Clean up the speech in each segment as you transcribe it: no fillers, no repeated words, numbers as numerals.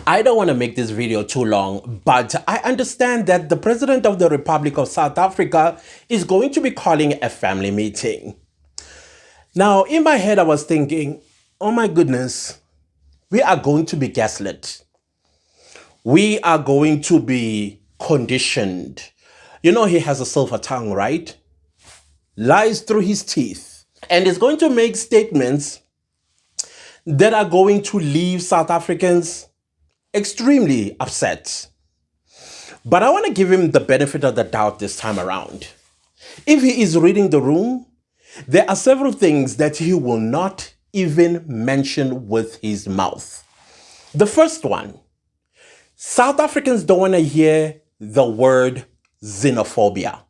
I don't want to make this video too long, but I understand that the President of the Republic of South Africa is going to be calling a family meeting. Now, in my head, I was thinking, oh my goodness, we are going to be gaslit. We are going to be conditioned. You know, he has a silver tongue, right? Lies through his teeth. And is going to make statements that are going to leave South Africans extremely upset. But I want to give him the benefit of the doubt this time around. If he is reading the room, there are several things that he will not even mention with his mouth. The first one, South Africans don't want to hear the word xenophobia.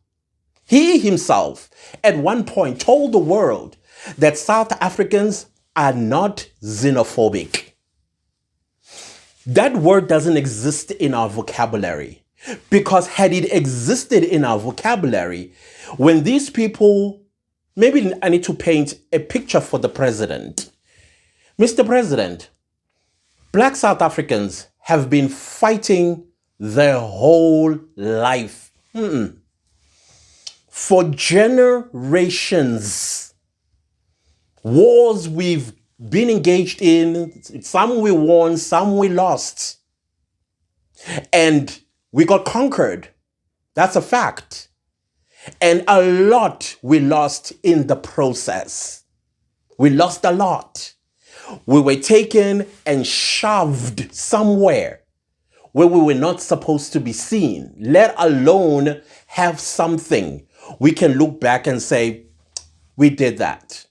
He himself at one point told the world that South Africans are not xenophobic. That word doesn't exist in our vocabulary, because had it existed in our vocabulary, when these people, maybe I need to paint a picture for the president. Mr. President, Black South Africans have been fighting their whole life. For generations. Wars we've been engaged in, some we won, some we lost. And we got conquered. That's a fact. And a lot we lost in the process. We lost a lot. We were taken and shoved somewhere where we were not supposed to be seen, let alone have something we can look back and say, we did that.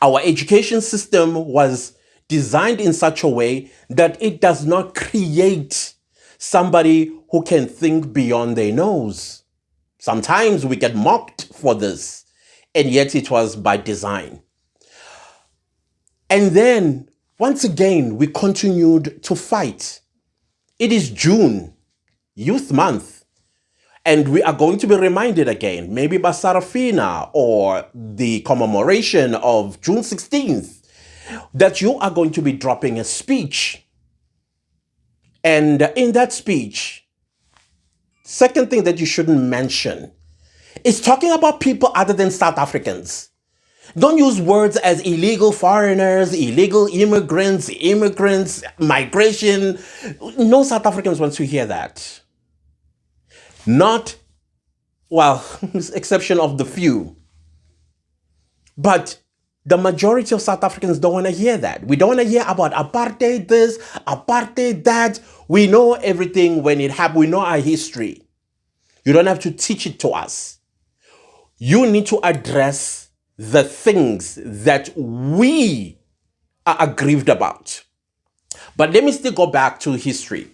Our education system was designed in such a way that it does not create somebody who can think beyond their nose. Sometimes we get mocked for this, and yet it was by design. And then, once again, we continued to fight. It is June, Youth Month. And we are going to be reminded again, maybe by Sarafina or the commemoration of June 16th, that you are going to be dropping a speech. And in that speech, second thing that you shouldn't mention is talking about people other than South Africans. Don't use words as illegal foreigners, illegal immigrants, migration. No South Africans want to hear that. Not, well, exception of the few. But the majority of South Africans don't want to hear that. We don't want to hear about apartheid this, apartheid that. We know everything when it happened. We know our history. You don't have to teach it to us. You need to address the things that we are aggrieved about. But let me still go back to history,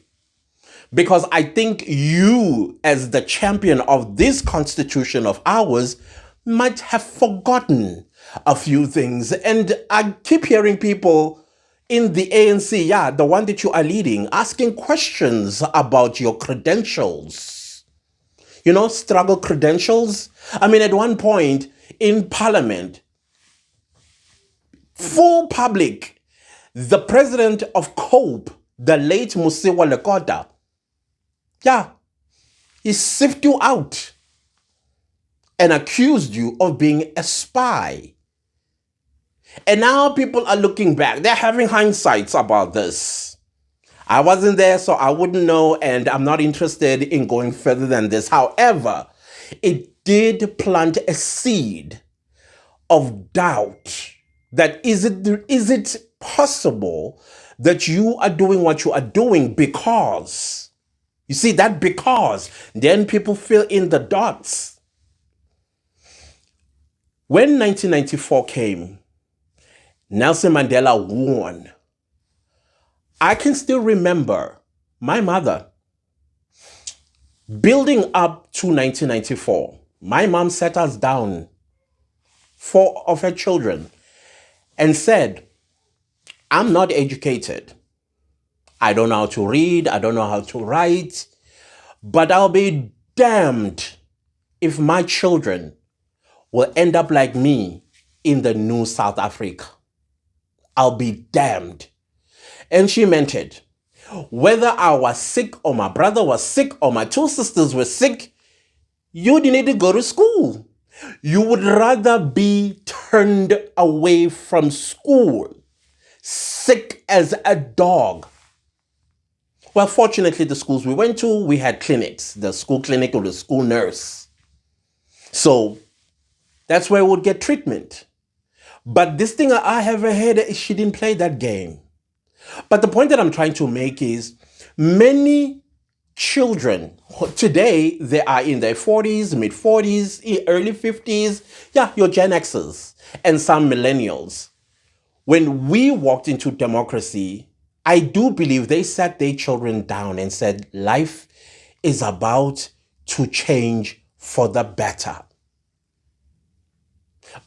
because I think you, as the champion of this constitution of ours, might have forgotten a few things. And I keep hearing people in the ANC, the one that you are leading, asking questions about your credentials. You know, struggle credentials. I mean, at one point in Parliament, full public, the president of COPE, the late Musiwa Lekota, he sifted you out and accused you of being a spy. And now people are looking back. They're having hindsights about this. I wasn't there, so I wouldn't know, and I'm not interested in going further than this. However, it did plant a seed of doubt that is it possible that you are doing what you are doing because... You see, that because, then people fill in the dots. When 1994 came, Nelson Mandela won. I can still remember my mother building up to 1994. My mom sat us down, 4 of her children, and said, I'm not educated. I don't know how to read. I don't know how to write. But I'll be damned if my children will end up like me in the new South Africa. I'll be damned. And she meant it. Whether I was sick or my brother was sick or my two sisters were sick, you didn't need to go to school. You would rather be turned away from school, sick as a dog. Well, fortunately, the schools we went to, we had clinics, the school clinic or the school nurse. So that's where we would get treatment. But this thing I have ahead, she didn't play that game. But the point that I'm trying to make is many children today, they are in their 40s, mid 40s, early 50s. Yeah, your Gen Xers and some millennials. When we walked into democracy, I do believe they sat their children down and said, life is about to change for the better.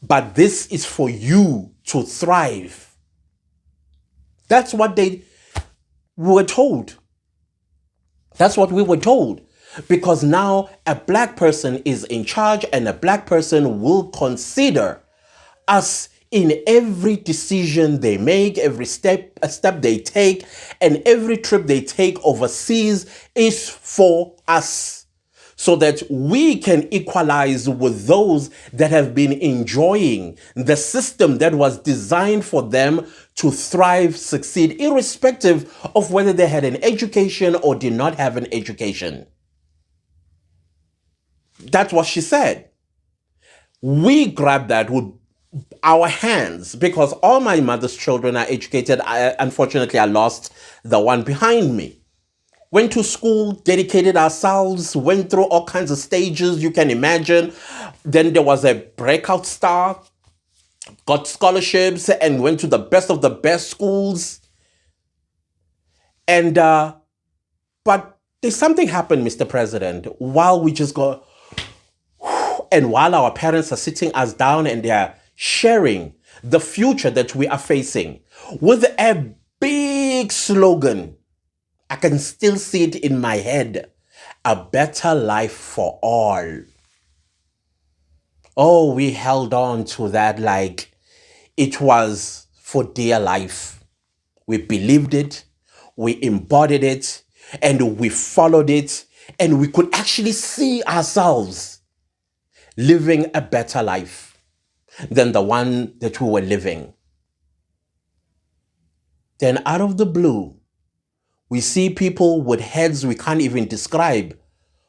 But this is for you to thrive. That's what they were told. That's what we were told. Because now a black person is in charge and a black person will consider us in every decision they make, every step they take, and every trip they take overseas is for us, so that we can equalize with those that have been enjoying the system that was designed for them to thrive, succeed, irrespective of whether they had an education or did not have an education. That's what she said. We grabbed that with our hands because all my mother's children are educated. Unfortunately, I lost the one behind me. Went to school, dedicated ourselves, went through all kinds of stages you can imagine. Then there was a breakout star, got scholarships and went to the best of the best schools. And, but there's something happened, Mr. President, while we just go, and while our parents are sitting us down and they're sharing the future that we are facing with a big slogan. I can still see it in my head. A better life for all. Oh, we held on to that like it was for dear life. We believed it, we embodied it, and we followed it, and we could actually see ourselves living a better life than the one that we were living. Then out of the blue, we see people with heads we can't even describe.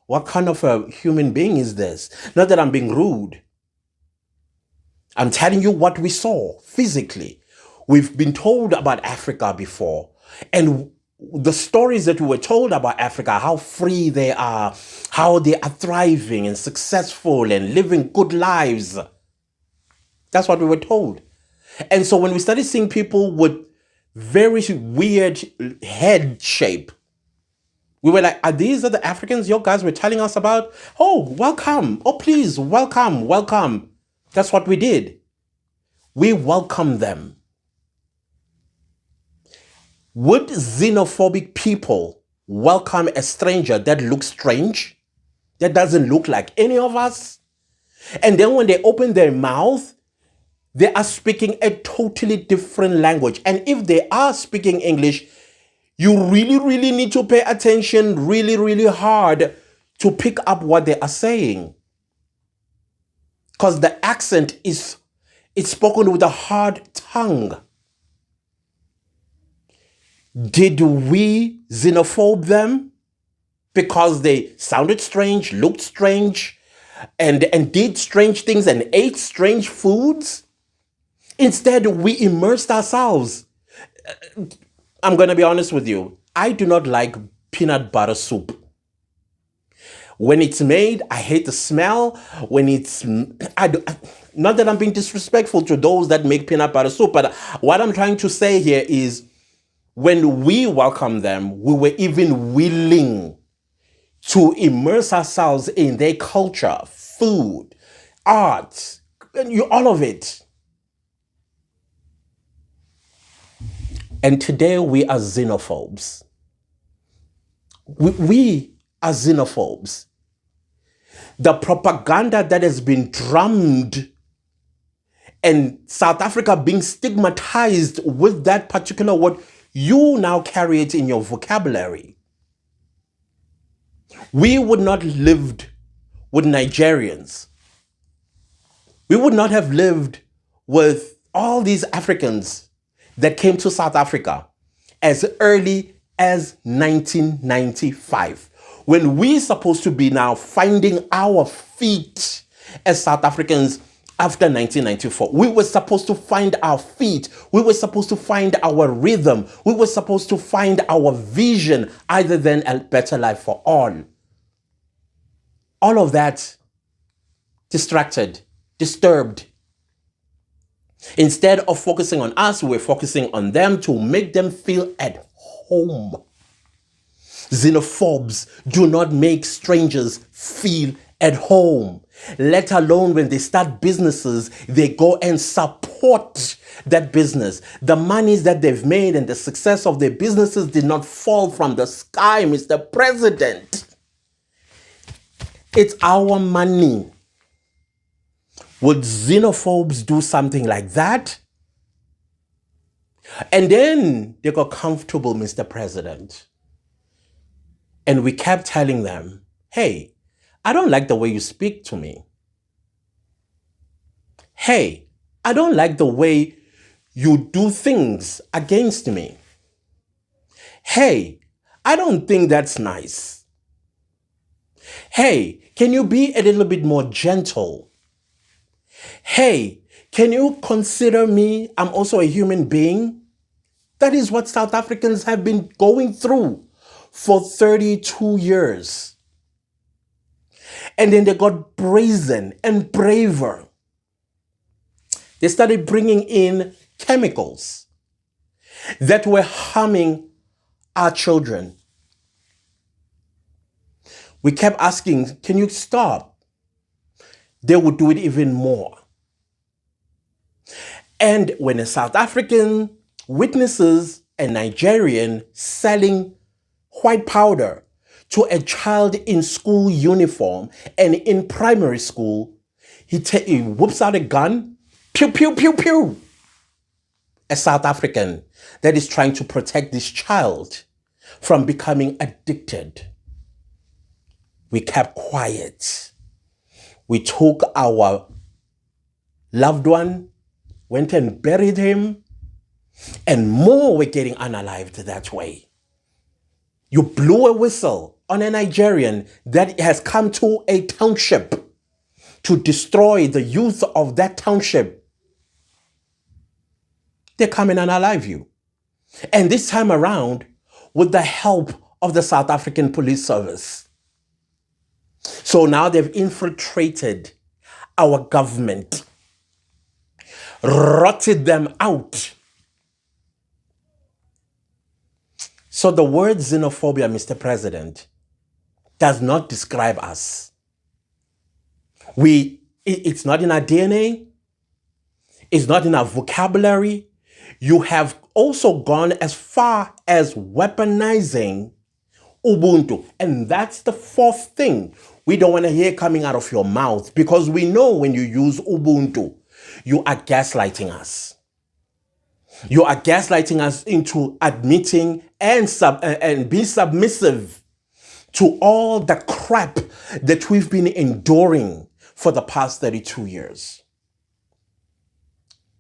What kind of a human being is this? Not that I'm being rude. I'm telling you what we saw physically. We've been told about Africa before. And the stories that we were told about Africa, how free they are, how they are thriving and successful and living good lives. That's what we were told. And so when we started seeing people with very weird head shape, we were like, are these the Africans you guys were telling us about? Oh, welcome. Oh, please, welcome, welcome. That's what we did. We welcomed them. Would xenophobic people welcome a stranger that looks strange, that doesn't look like any of us? And then when they open their mouth, they are speaking a totally different language. And if they are speaking English, you really, really need to pay attention really, really hard to pick up what they are saying. Because the accent it's spoken with a hard tongue. Did we xenophobe them because they sounded strange, looked strange, and did strange things and ate strange foods? Instead, we immersed ourselves. I'm going to be honest with you. I do not like peanut butter soup. When it's made, I hate the smell. When it's, not that I'm being disrespectful to those that make peanut butter soup, but what I'm trying to say here is when we welcome them, we were even willing to immerse ourselves in their culture, food, art, all of it. And today we are xenophobes. We are xenophobes. The propaganda that has been drummed and South Africa being stigmatized with that particular word, you now carry it in your vocabulary. We would not have lived with Nigerians. We would not have lived with all these Africans that came to South Africa as early as 1995, when we're supposed to be now finding our feet as South Africans after 1994. We were supposed to find our feet. We were supposed to find our rhythm. We were supposed to find our vision, other than a better life for all. All of that distracted, disturbed. Instead of focusing on us, we're focusing on them to make them feel at home. Xenophobes do not make strangers feel at home. Let alone when they start businesses, they go and support that business. The monies that they've made and the success of their businesses did not fall from the sky, Mr. President. It's our money. Would xenophobes do something like that? And then they got comfortable, Mr. President. And we kept telling them, hey, I don't like the way you speak to me. Hey, I don't like the way you do things against me. Hey, I don't think that's nice. Hey, can you be a little bit more gentle? Hey, can you consider me? I'm also a human being. That is what South Africans have been going through for 32 years. And then they got brazen and braver. They started bringing in chemicals that were harming our children. We kept asking, can you stop? They would do it even more. And when a South African witnesses a Nigerian selling white powder to a child in school uniform and in primary school, he whoops out a gun, pew, pew, pew, pew. A South African that is trying to protect this child from becoming addicted. We kept quiet. We took our loved one, went and buried him, and more were getting unalived that way. You blew a whistle on a Nigerian that has come to a township to destroy the youth of that township. They come and unalive you. And this time around, with the help of the South African Police Service. So now they've infiltrated our government, rotted them out. So the word xenophobia, Mr. President, does not describe us. It's not in our DNA. It's not in our vocabulary. You have also gone as far as weaponizing Ubuntu. And that's the fourth thing we don't want to hear coming out of your mouth, because we know when you use Ubuntu, you are gaslighting us. You are gaslighting us into admitting and being submissive to all the crap that we've been enduring for the past 32 years.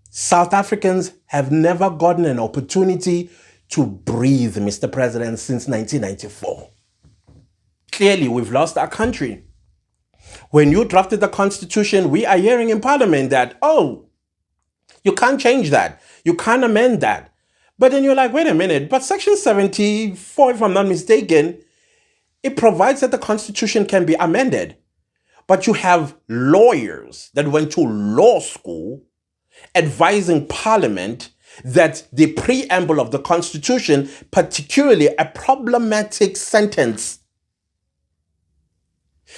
South Africans have never gotten an opportunity to breathe, Mr. President, since 1994. Clearly, we've lost our country. When you drafted the Constitution, we are hearing in Parliament that, oh, you can't change that. You can't amend that. But then you're like, wait a minute, but Section 74, if I'm not mistaken, it provides that the Constitution can be amended. But you have lawyers that went to law school advising Parliament that the preamble of the Constitution, particularly a problematic sentence,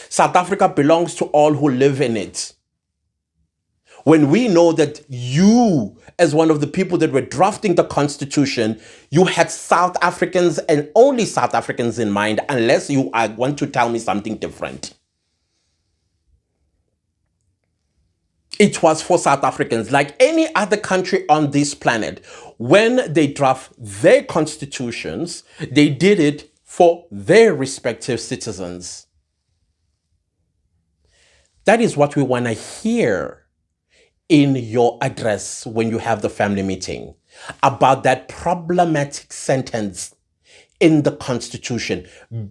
South Africa belongs to all who live in it. When we know that you, as one of the people that were drafting the Constitution, you had South Africans and only South Africans in mind, unless you want to tell me something different. It was for South Africans, like any other country on this planet. When they draft their constitutions, they did it for their respective citizens. That is what we want to hear in your address when you have the family meeting about that problematic sentence in the Constitution.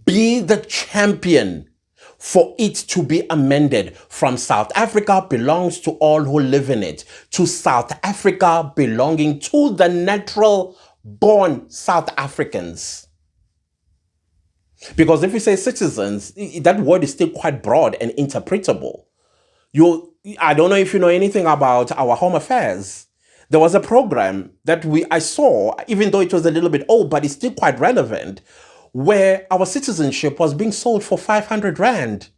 Be the champion for it to be amended from South Africa belongs to all who live in it to South Africa belonging to the natural born South Africans. Because if you say citizens, that word is still quite broad and interpretable. I don't know if you know anything about our Home Affairs. There was a program that I saw, even though it was a little bit old, but it's still quite relevant, where our citizenship was being sold for 500 Rand.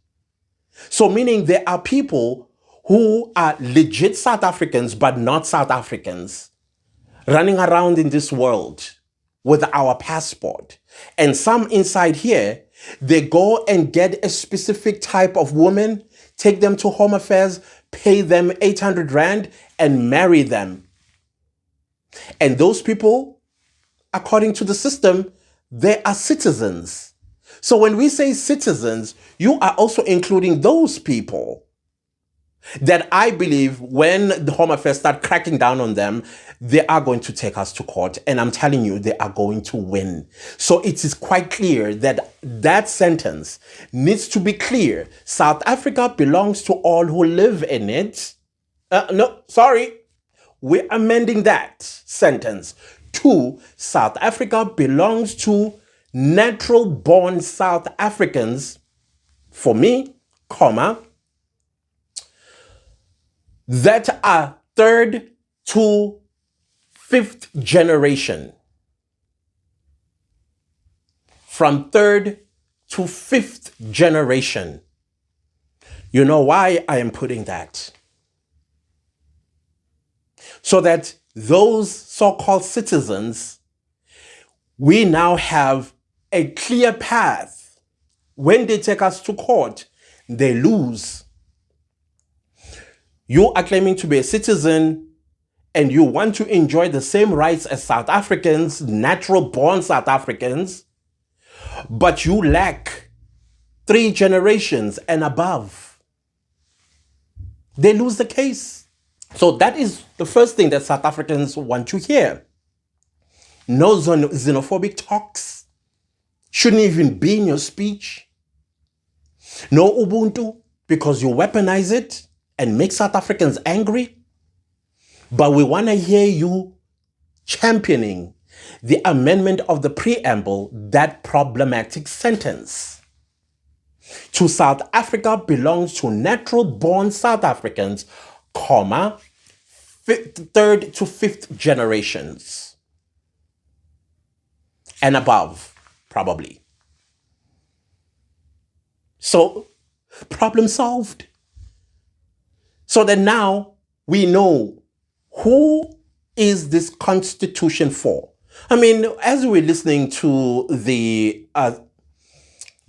So meaning there are people who are legit South Africans, but not South Africans, running around in this world with our passport. And some inside here, they go and get a specific type of woman, take them to Home Affairs, pay them 800 Rand and marry them. And those people, according to the system, they are citizens. So when we say citizens, you are also including those people that I believe when the Home Affairs start cracking down on them, they are going to take us to court. And I'm telling you, they are going to win. So it is quite clear that that sentence needs to be clear. South Africa belongs to all who live in it. We're amending that sentence to South Africa belongs to natural born South Africans, for me, comma, that are third to fifth generation. From third to fifth generation. You know why I am putting that? So that those so-called citizens, we now have a clear path. When they take us to court, they lose. You are claiming to be a citizen and you want to enjoy the same rights as South Africans, natural born South Africans, but you lack 3 generations and above. They lose the case. So that is the first thing that South Africans want to hear. No xenophobic talks. Shouldn't even be in your speech. No Ubuntu, because you weaponize it and make South Africans angry. But we want to hear you championing the amendment of the preamble, that problematic sentence. To South Africa belongs to natural born South Africans, comma, third to fifth generations and above, probably. So, problem solved. So that now we know who is this constitution for. I mean, as we're listening to the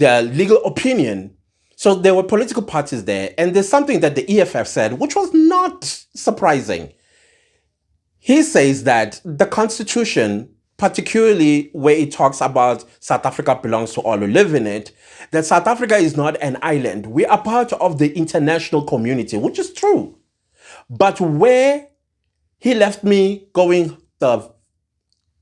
legal opinion, so there were political parties there, and there's something that the EFF said, which was not surprising. He says that the Constitution, particularly where it talks about South Africa belongs to all who live in it, that South Africa is not an island. We are part of the international community, which is true. But where he left me going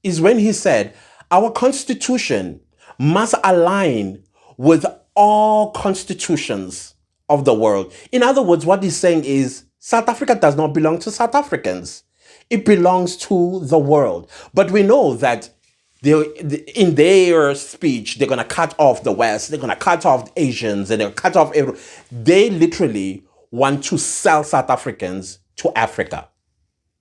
is when he said, our Constitution must align with all constitutions of the world. In other words, what he's saying is South Africa does not belong to South Africans. It belongs to the world. But we know that in their speech, they're going to cut off the West, they're going to cut off Asians, and they'll cut off everyone. They literally want to sell South Africans to Africa.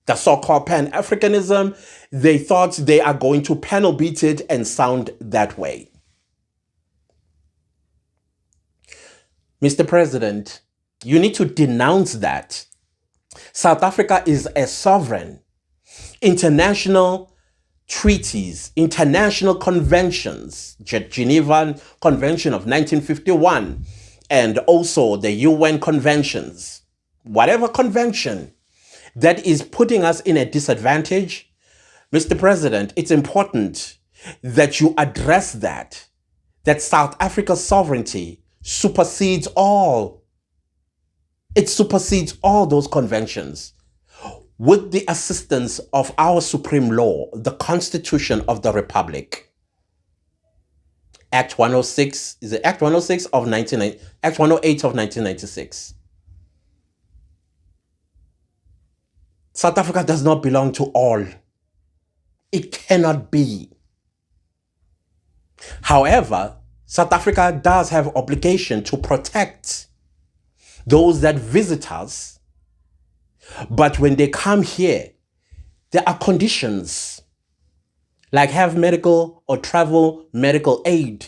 The so-called Pan-Africanism, they thought they are going to panel beat it and sound that way. Mr. President, you need to denounce that. South Africa is a sovereign. International treaties, international conventions, Geneva Convention of 1951, and also the UN conventions, whatever convention that is putting us in a disadvantage, Mr. President, it's important that you address that South Africa's sovereignty supersedes all. It supersedes all those conventions with the assistance of our supreme law, the Constitution of the Republic. Act 106, is it Act 106 of 1990, Act 108 of 1996. South Africa does not belong to all. It cannot be. However, South Africa does have obligation to protect those that visit us. But when they come here, there are conditions like have medical or travel medical aid.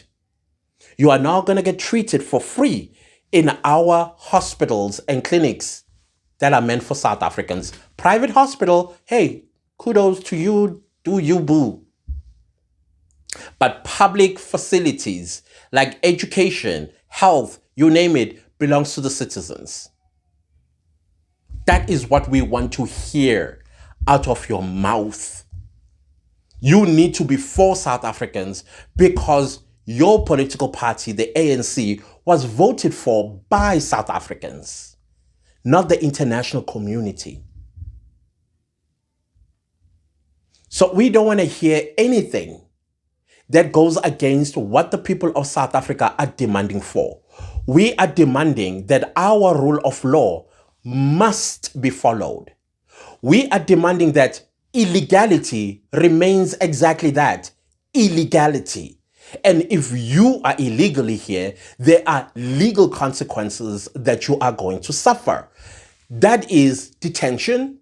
You are now going to get treated for free in our hospitals and clinics that are meant for South Africans. Private hospital, hey, kudos to you, do you boo. But public facilities like education, health, you name it, belongs to the citizens. That is what we want to hear out of your mouth. You need to be for South Africans because your political party, the ANC, was voted for by South Africans, not the international community. So we don't want to hear anything that goes against what the people of South Africa are demanding for. We are demanding that our rule of law must be followed. We are demanding that illegality remains exactly that, illegality. And if you are illegally here, there are legal consequences that you are going to suffer. That is detention,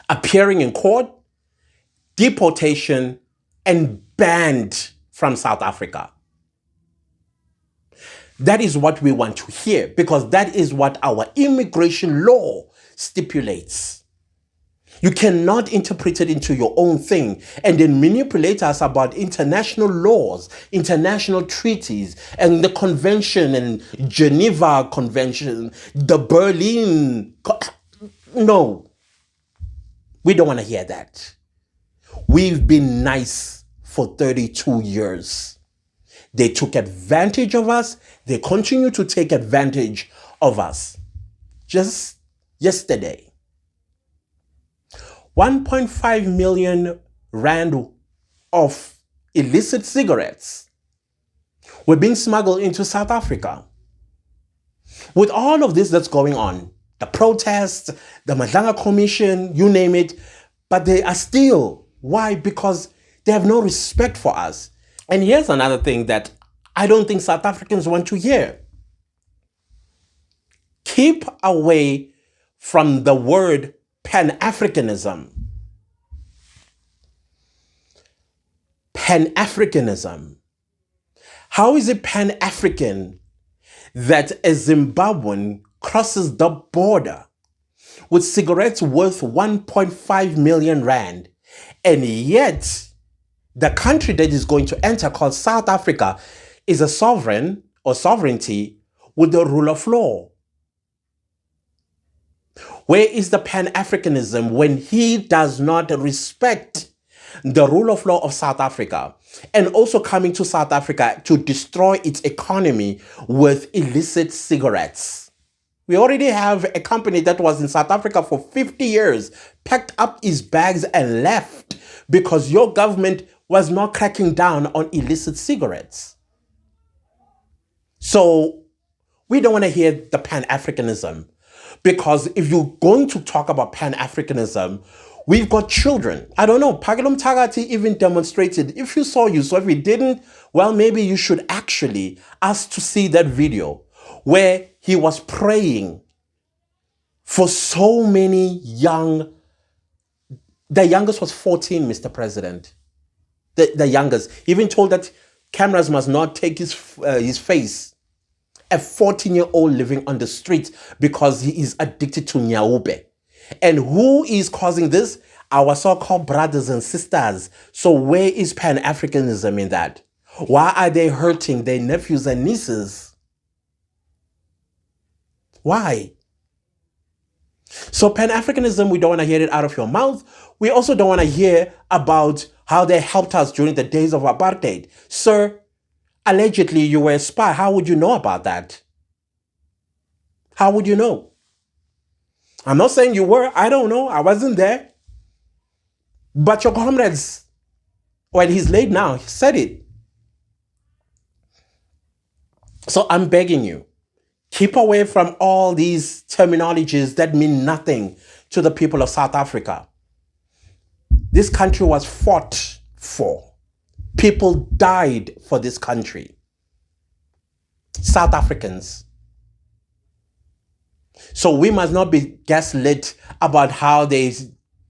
appearing in court, deportation, and banned from South Africa. That is what we want to hear because that is what our immigration law stipulates. You cannot interpret it into your own thing and then manipulate us about international laws, international treaties, and the convention and Geneva Convention, the Berlin. No, we don't want to hear that. We've been nice for 32 years. They took advantage of us. They continue to take advantage of us. Just yesterday, 1.5 million rand of illicit cigarettes were being smuggled into South Africa. With all of this that's going on, the protests, the Madlanga Commission, you name it, but they are still. Why? Because they have no respect for us. And here's another thing that I don't think South Africans want to hear. Keep away from the word Pan-Africanism. Pan-Africanism. How is it Pan-African that a Zimbabwean crosses the border with cigarettes worth 1.5 million rand, and yet the country that is going to enter, called South Africa, is a sovereign or sovereignty with the rule of law? Where is the Pan-Africanism when he does not respect the rule of law of South Africa and also coming to South Africa to destroy its economy with illicit cigarettes? We already have a company that was in South Africa for 50 years, packed up his bags and left because your government was not cracking down on illicit cigarettes. So we don't want to hear the Pan-Africanism, because if you're going to talk about Pan-Africanism, we've got children. I don't know, Pagelum Tagati even demonstrated. If you saw, you saw. If you didn't, well, maybe you should actually ask to see that video where he was praying for so many young. The youngest was 14, Mr. President. The youngest. He even told that cameras must not take his face. A 14-year-old living on the street because he is addicted to nyaube. And who is causing this? Our so-called brothers and sisters. So where is Pan-Africanism in that? Why are they hurting their nephews and nieces? Why? So Pan-Africanism, we don't want to hear it out of your mouth. We also don't want to hear about how they helped us during the days of apartheid. Sir, allegedly you were a spy. How would you know about that? How would you know? I'm not saying you were. I don't know. I wasn't there. But your comrades, well, he's late now. He said it. So I'm begging you, keep away from all these terminologies that mean nothing to the people of South Africa. This country was fought for. People died for this country. South Africans. So we must not be gaslit about how they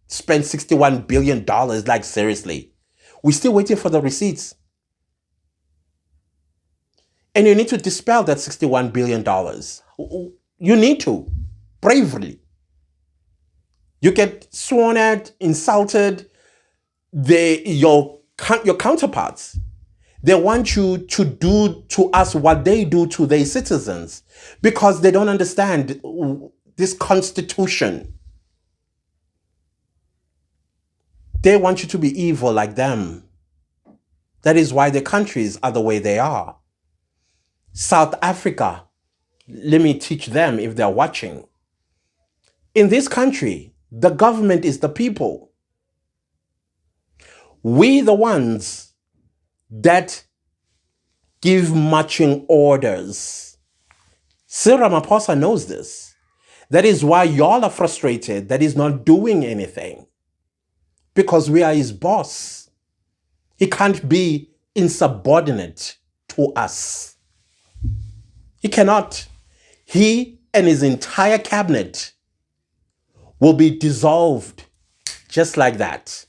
spent $61 billion. Like, seriously. We're still waiting for the receipts. And you need to dispel that $61 billion. You need to. Bravely. You get sworn at, insulted. Your counterparts, they want you to do to us what they do to their citizens because they don't understand this constitution. They want you to be evil like them. That is why the countries are the way they are. South Africa, let me teach them if they're watching. In this country, the government is the people. We the ones that give marching orders. Cyril Ramaphosa knows this. That is why y'all are frustrated that he's not doing anything. Because we are his boss. He can't be insubordinate to us. He cannot. He and his entire cabinet will be dissolved just like that.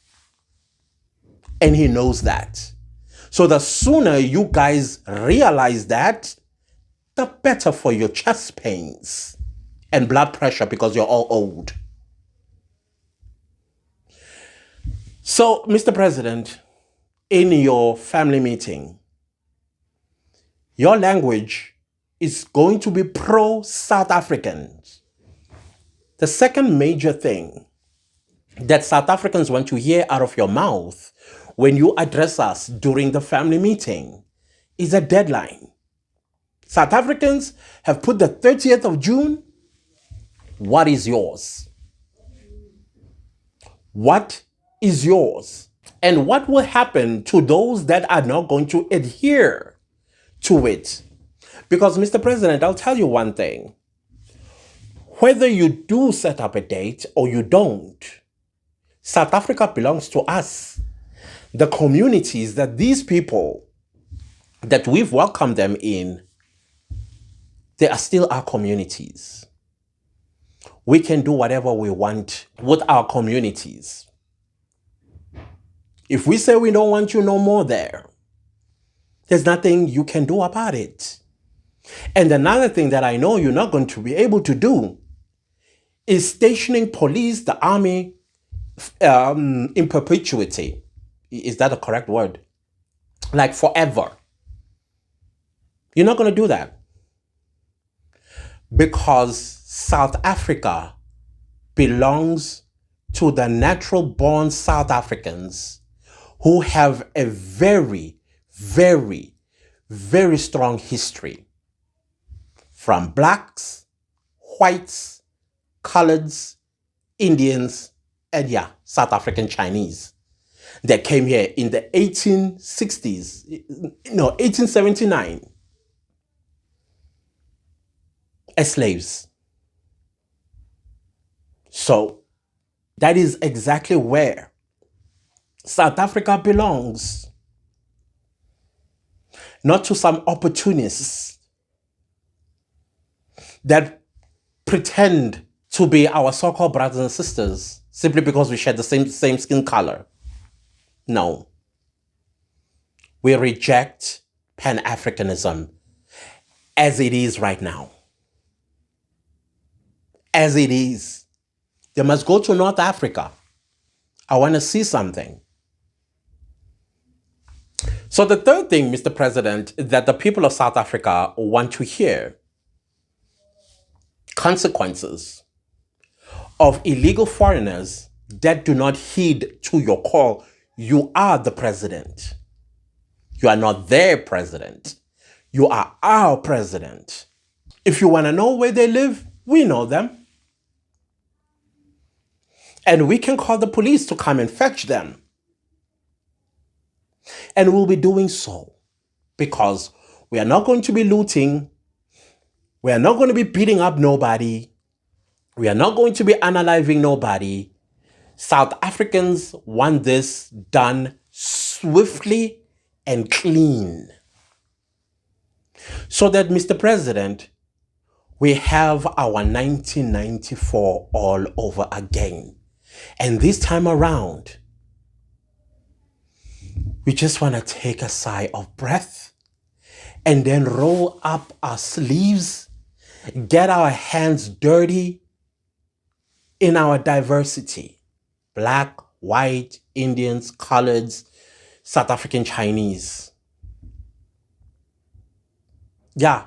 And he knows that. So the sooner you guys realize that, the better for your chest pains and blood pressure because you're all old. So, Mr. President, in your family meeting, your language is going to be pro-South Africans. The second major thing that South Africans want to hear out of your mouth when you address us during the family meeting is a deadline. South Africans have put the 30th of June. What is yours? What is yours? And what will happen to those that are not going to adhere to it? Because, Mr. President, I'll tell you one thing. Whether you do set up a date or you don't, South Africa belongs to us. The communities that these people, that we've welcomed them in, they are still our communities. We can do whatever we want with our communities. If we say we don't want you no more there, there's nothing you can do about it. And another thing that I know you're not going to be able to do is stationing police, the army, in perpetuity. Is that a correct word? Like forever. You're not going to do that. Because South Africa belongs to the natural born South Africans who have a very, very, very strong history. From blacks, whites, coloreds, Indians, and South African Chinese that came here in the 1879 as slaves. So that is exactly where South Africa belongs. Not to some opportunists that pretend to be our so-called brothers and sisters simply because we share the same skin color. No. We reject Pan-Africanism as it is right now. As it is. They must go to North Africa. I want to see something. So the third thing, Mr. President, that the people of South Africa want to hear, consequences of illegal foreigners that do not heed to your call. You are the president. You are not their president. You are our president. If you want to know where they live, we know them. And we can call the police to come and fetch them. And we'll be doing so because we are not going to be looting. We are not going to be beating up nobody. We are not going to be unaliving nobody. South Africans want this done swiftly and clean. So that, Mr. President, we have our 1994 all over again. And this time around, we just want to take a sigh of breath and then roll up our sleeves, get our hands dirty in our diversity. Black, white, Indians, coloreds, South African Chinese. Yeah.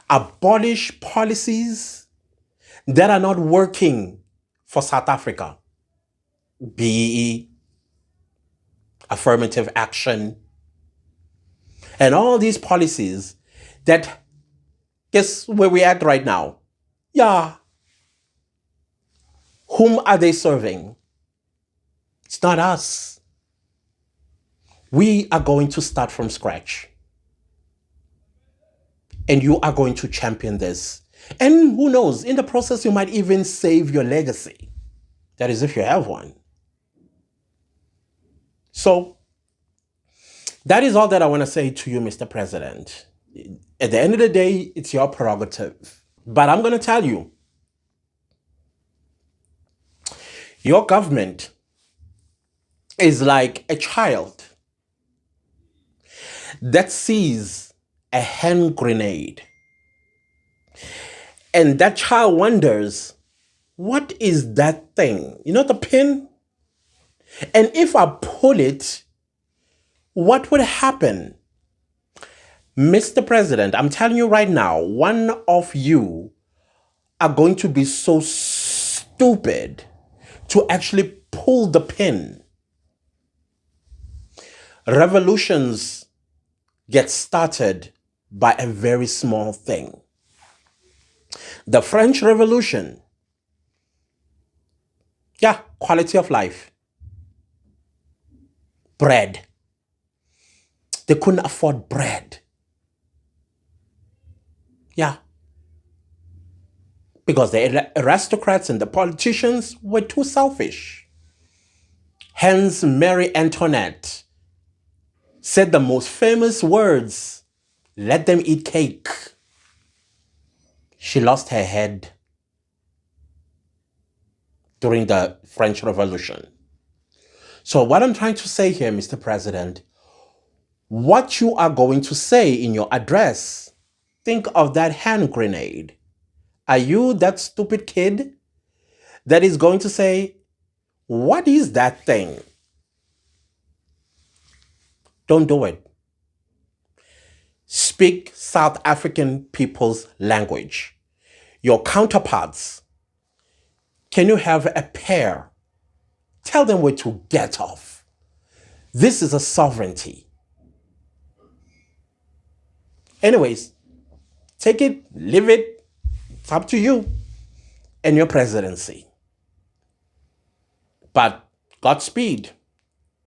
Abolish policies that are not working for South Africa. BEE, affirmative action, and all these policies that, guess where we're at right now? Yeah. Whom are they serving? It's not us. We are going to start from scratch. And you are going to champion this. And who knows, in the process, you might even save your legacy. That is, if you have one. So, that is all that I want to say to you, Mr. President. At the end of the day, it's your prerogative. But I'm going to tell you, your government is like a child that sees a hand grenade. And that child wonders, what is that thing? You know the pin? And if I pull it, what would happen? Mr. President, I'm telling you right now, one of you are going to be so stupid to actually pull the pin. Revolutions get started by a very small thing. The French Revolution, yeah, quality of life. Bread. They couldn't afford bread. Yeah. Because the aristocrats and the politicians were too selfish. Hence, Mary Antoinette said the most famous words, let them eat cake. She lost her head during the French Revolution. So what I'm trying to say here, Mr. President, what you are going to say in your address, think of that hand grenade. Are you that stupid kid that is going to say, what is that thing? Don't do it. Speak South African people's language. Your counterparts, can you have a pair? Tell them where to get off. This is a sovereignty. Anyways, take it, leave it. It's up to you and your presidency. But Godspeed.